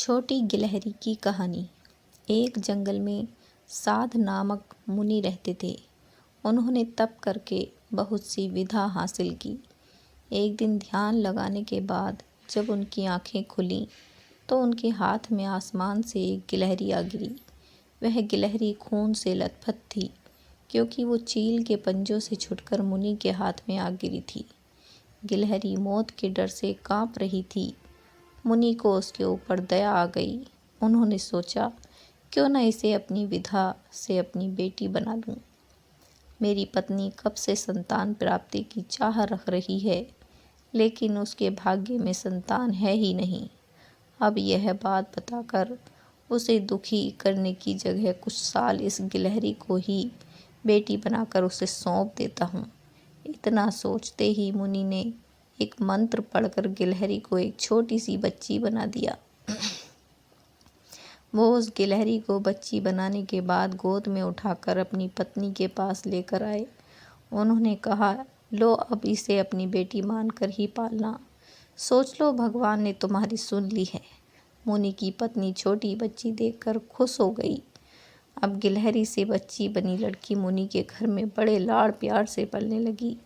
छोटी गिलहरी की कहानी। एक जंगल में साध नामक मुनि रहते थे। उन्होंने तप करके बहुत सी विद्या हासिल की। एक दिन ध्यान लगाने के बाद जब उनकी आंखें खुलीं तो उनके हाथ में आसमान से एक गिलहरी आ गिरी। वह गिलहरी खून से लथपथ थी क्योंकि वो चील के पंजों से छुटकर मुनि के हाथ में आ गिरी थी। गिलहरी मौत के डर से कांप रही थी। मुनि को उसके ऊपर दया आ गई। उन्होंने सोचा, क्यों न इसे अपनी विधा से अपनी बेटी बना लूं। मेरी पत्नी कब से संतान प्राप्ति की चाह रख रही है, लेकिन उसके भाग्य में संतान है ही नहीं। अब यह बात बताकर उसे दुखी करने की जगह कुछ साल इस गिलहरी को ही बेटी बनाकर उसे सौंप देता हूँ। इतना सोचते ही मुनि ने एक मंत्र पढ़कर गिलहरी को एक छोटी सी बच्ची बना दिया। वो उस गिलहरी को बच्ची बनाने के बाद गोद में उठाकर अपनी पत्नी के पास लेकर आए। उन्होंने कहा, लो अब इसे अपनी बेटी मानकर ही पालना। सोच लो, भगवान ने तुम्हारी सुन ली है। मुनि की पत्नी छोटी बच्ची देखकर खुश हो गई। अब गिलहरी से बच्ची बनी लड़की मुनि के घर में बड़े लाड़ प्यार से पलने लगी।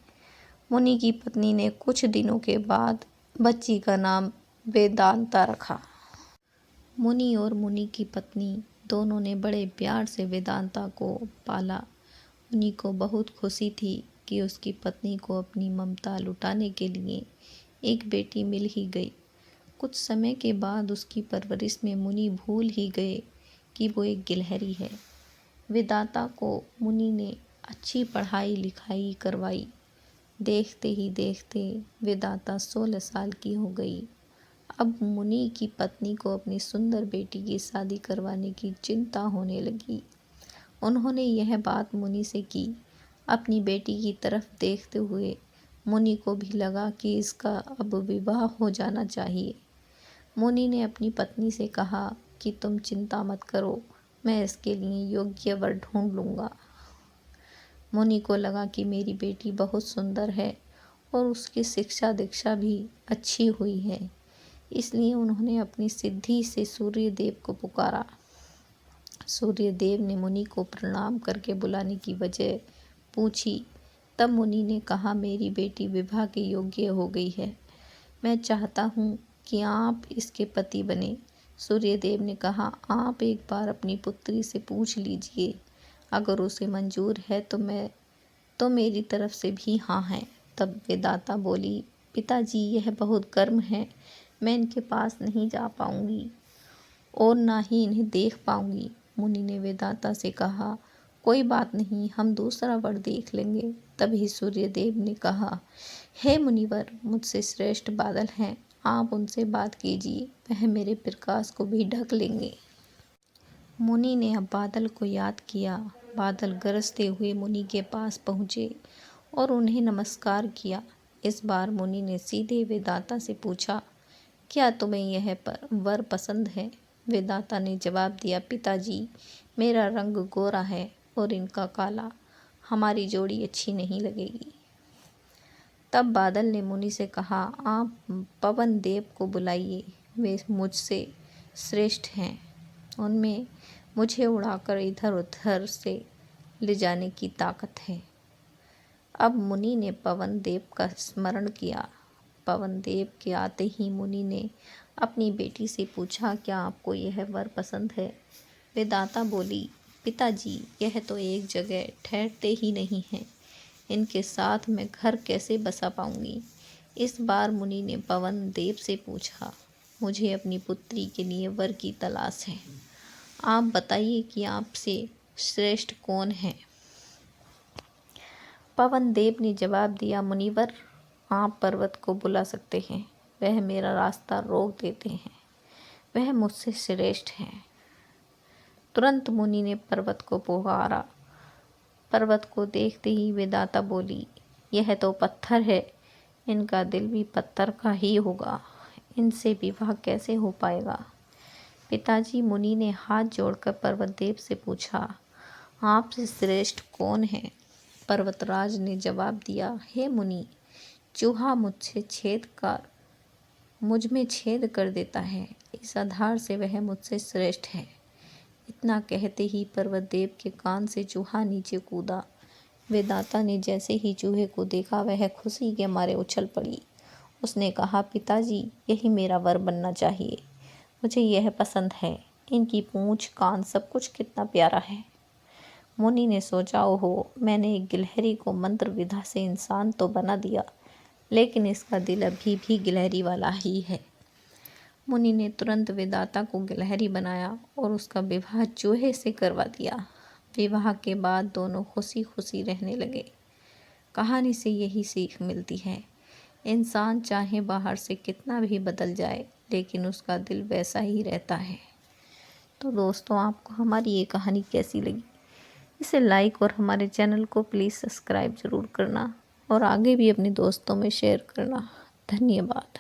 मुनि की पत्नी ने कुछ दिनों के बाद बच्ची का नाम वेदांता रखा। मुनि और मुनि की पत्नी दोनों ने बड़े प्यार से वेदांता को पाला। मुनि को बहुत खुशी थी कि उसकी पत्नी को अपनी ममता लुटाने के लिए एक बेटी मिल ही गई। कुछ समय के बाद उसकी परवरिश में मुनि भूल ही गए कि वो एक गिलहरी है। वेदांता को मुनि ने अच्छी पढ़ाई लिखाई करवाई। देखते ही देखते वेदांता 16 साल की हो गई। अब मुनि की पत्नी को अपनी सुंदर बेटी की शादी करवाने की चिंता होने लगी। उन्होंने यह बात मुनि से की। अपनी बेटी की तरफ देखते हुए मुनि को भी लगा कि इसका अब विवाह हो जाना चाहिए। मुनि ने अपनी पत्नी से कहा कि तुम चिंता मत करो, मैं इसके लिए योग्य वर ढूंढ लूँगा। मुनि को लगा कि मेरी बेटी बहुत सुंदर है और उसकी शिक्षा दीक्षा भी अच्छी हुई है, इसलिए उन्होंने अपनी सिद्धि से सूर्यदेव को पुकारा। सूर्यदेव ने मुनि को प्रणाम करके बुलाने की वजह पूछी। तब मुनि ने कहा, मेरी बेटी विवाह के योग्य हो गई है। मैं चाहता हूँ कि आप इसके पति बने। सूर्यदेव ने कहा, आप एक बार अपनी पुत्री से पूछ लीजिए, अगर उसे मंजूर है तो मेरी तरफ से भी हाँ है। तब वेदांता बोली, पिताजी यह बहुत गर्म है, मैं इनके पास नहीं जा पाऊंगी और ना ही इन्हें देख पाऊंगी। मुनि ने वेदांता से कहा, कोई बात नहीं, हम दूसरा वर देख लेंगे। तभी सूर्यदेव ने कहा, हे मुनिवर, मुझसे श्रेष्ठ बादल हैं, आप उनसे बात कीजिए, वह मेरे प्रकाश को भी ढक लेंगे। मुनि ने अब बादल को याद किया। बादल गरजते हुए मुनि के पास पहुँचे और उन्हें नमस्कार किया। इस बार मुनि ने सीधे वेदांता से पूछा, क्या तुम्हें यह वर पसंद है? वेदांता ने जवाब दिया, पिताजी, मेरा रंग गोरा है और इनका काला, हमारी जोड़ी अच्छी नहीं लगेगी। तब बादल ने मुनि से कहा, आप पवन देव को बुलाइए, वे मुझसे श्रेष्ठ हैं, उनमें मुझे उड़ाकर इधर उधर से ले जाने की ताकत है। अब मुनि ने पवन देव का स्मरण किया। पवन देव के आते ही मुनि ने अपनी बेटी से पूछा, क्या आपको यह वर पसंद है? वेदांता बोली, पिताजी, यह तो एक जगह ठहरते ही नहीं हैं, इनके साथ मैं घर कैसे बसा पाऊंगी? इस बार मुनि ने पवन देव से पूछा, मुझे अपनी पुत्री के लिए वर की तलाश है, आप बताइए कि आपसे श्रेष्ठ कौन है? पवन देव ने जवाब दिया, मुनिवर, आप पर्वत को बुला सकते हैं, वह मेरा रास्ता रोक देते हैं, वह मुझसे श्रेष्ठ हैं। तुरंत मुनि ने पर्वत को पुकारा। पर्वत को देखते ही वेदांता बोली, यह तो पत्थर है, इनका दिल भी पत्थर का ही होगा, इनसे विवाह कैसे हो पाएगा? पिताजी, मुनि ने हाथ जोड़कर पर्वतदेव से पूछा, आपसे श्रेष्ठ कौन है? पर्वतराज ने जवाब दिया, हे मुनि, चूहा मुझ में छेद कर देता है, इस आधार से वह मुझसे श्रेष्ठ है। इतना कहते ही पर्वतदेव के कान से चूहा नीचे कूदा। वेदांता ने जैसे ही चूहे को देखा वह खुशी के मारे उछल पड़ी। उसने कहा, पिताजी, यही मेरा वर बनना चाहिए। मुझे यह पसंद है। इनकी पूंछ, कान, सब कुछ कितना प्यारा है। मुनि ने सोचा, ओहो, मैंने एक गिलहरी को मंत्र विधा से इंसान तो बना दिया, लेकिन इसका दिल अभी भी गिलहरी वाला ही है। मुनि ने तुरंत वेदांता को गिलहरी बनाया और उसका विवाह चूहे से करवा दिया। विवाह के बाद दोनों खुशी खुशी रहने लगे। कहानी से यही सीख मिलती है, इंसान चाहे बाहर से कितना भी बदल जाए, लेकिन उसका दिल वैसा ही रहता है। तो दोस्तों, आपको हमारी ये कहानी कैसी लगी? इसे लाइक और हमारे चैनल को प्लीज़ सब्सक्राइब ज़रूर करना और आगे भी अपने दोस्तों में शेयर करना। धन्यवाद।